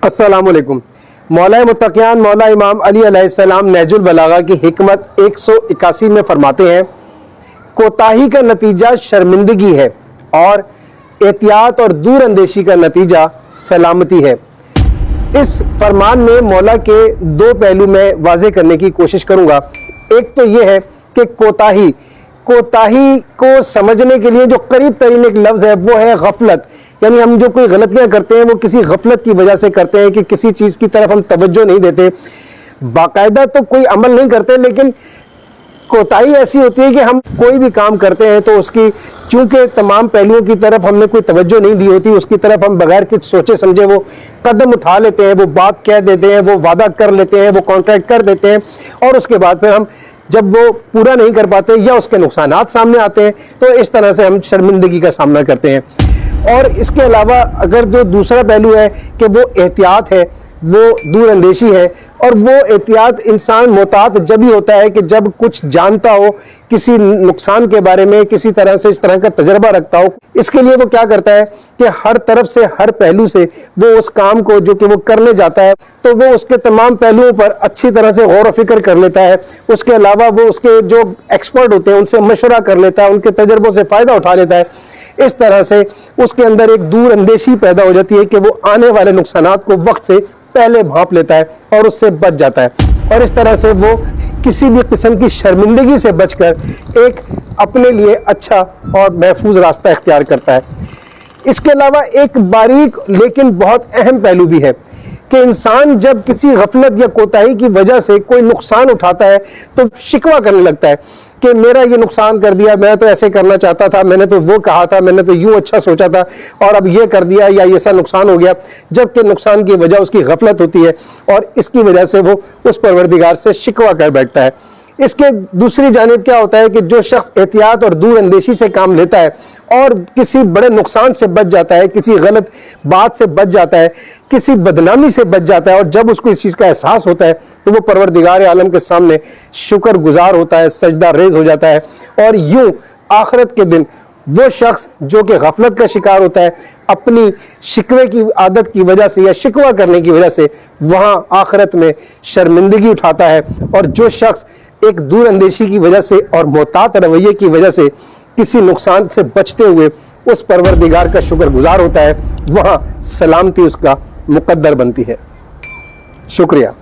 السلام علیکم۔ مولا متقیان مولا امام علی علیہ السلام نہج البلاغہ کی حکمت 181 میں فرماتے ہیں، کوتاہی کا نتیجہ شرمندگی ہے اور احتیاط اور دور اندیشی کا نتیجہ سلامتی ہے۔ اس فرمان میں مولا کے دو پہلو میں واضح کرنے کی کوشش کروں گا۔ ایک تو یہ ہے کہ کوتاہی کو سمجھنے کے لیے جو قریب ترین ایک لفظ ہے وہ ہے غفلت، یعنی ہم جو کوئی غلطیاں کرتے ہیں وہ کسی غفلت کی وجہ سے کرتے ہیں کہ کسی چیز کی طرف ہم توجہ نہیں دیتے، باقاعدہ تو کوئی عمل نہیں کرتے، لیکن کوتاہی ایسی ہوتی ہے کہ ہم کوئی بھی کام کرتے ہیں تو اس کی چونکہ تمام پہلوؤں کی طرف ہم نے کوئی توجہ نہیں دی ہوتی، اس کی طرف ہم بغیر کچھ سوچے سمجھے وہ قدم اٹھا لیتے ہیں، وہ بات کہہ دیتے ہیں، وہ وعدہ کر لیتے ہیں، وہ کانٹریکٹ کر دیتے ہیں، اور اس کے بعد پھر ہم جب وہ پورا نہیں کر پاتے یا اس کے نقصانات سامنے آتے ہیں تو اس طرح سے ہم شرمندگی کا سامنا کرتے ہیں۔ اور اس کے علاوہ اگر جو دوسرا پہلو ہے کہ وہ احتیاط ہے، وہ دور اندیشی ہے، اور وہ احتیاط انسان محتاط جب ہی ہوتا ہے کہ جب کچھ جانتا ہو، کسی نقصان کے بارے میں کسی طرح سے اس طرح کا تجربہ رکھتا ہو۔ اس کے لیے وہ کیا کرتا ہے کہ ہر طرف سے ہر پہلو سے وہ اس کام کو جو کہ وہ کرنے جاتا ہے تو وہ اس کے تمام پہلوؤں پر اچھی طرح سے غور و فکر کر لیتا ہے۔ اس کے علاوہ وہ اس کے جو ایکسپرٹ ہوتے ہیں ان سے مشورہ کر لیتا ہے، ان کے تجربوں سے فائدہ اٹھا لیتا ہے۔ اس طرح سے اس کے اندر ایک دور اندیشی پیدا ہو جاتی ہے کہ وہ آنے والے نقصانات کو وقت سے پہلے بھانپ لیتا ہے اور اس سے بچ جاتا ہے، اور اس طرح سے وہ کسی بھی قسم کی شرمندگی سے بچ کر ایک اپنے لیے اچھا اور محفوظ راستہ اختیار کرتا ہے۔ اس کے علاوہ ایک باریک لیکن بہت اہم پہلو بھی ہے کہ انسان جب کسی غفلت یا کوتاہی کی وجہ سے کوئی نقصان اٹھاتا ہے تو شکوہ کرنے لگتا ہے کہ میرا یہ نقصان کر دیا، میں تو ایسے کرنا چاہتا تھا، میں نے تو وہ کہا تھا، میں نے تو یوں اچھا سوچا تھا اور اب یہ کر دیا یا ایسا نقصان ہو گیا، جبکہ نقصان کی وجہ اس کی غفلت ہوتی ہے اور اس کی وجہ سے وہ اس پروردگار سے شکوہ کر بیٹھتا ہے۔ اس کے دوسری جانب کیا ہوتا ہے کہ جو شخص احتیاط اور دور اندیشی سے کام لیتا ہے اور کسی بڑے نقصان سے بچ جاتا ہے، کسی غلط بات سے بچ جاتا ہے، کسی بدنامی سے بچ جاتا ہے، اور جب اس کو اس چیز کا احساس ہوتا ہے تو وہ پروردگار عالم کے سامنے شکر گزار ہوتا ہے، سجدہ ریز ہو جاتا ہے، اور یوں آخرت کے دن وہ شخص جو کہ غفلت کا شکار ہوتا ہے اپنی شکوے کی عادت کی وجہ سے یا شکوہ کرنے کی وجہ سے وہاں آخرت میں شرمندگی اٹھاتا ہے، اور جو شخص ایک دور اندیشی کی وجہ سے اور محتاط رویے کی وجہ سے کسی نقصان سے بچتے ہوئے اس پروردگار کا شکر گزار ہوتا ہے، وہاں سلامتی اس کا مقدر بنتی ہے۔ شکریہ۔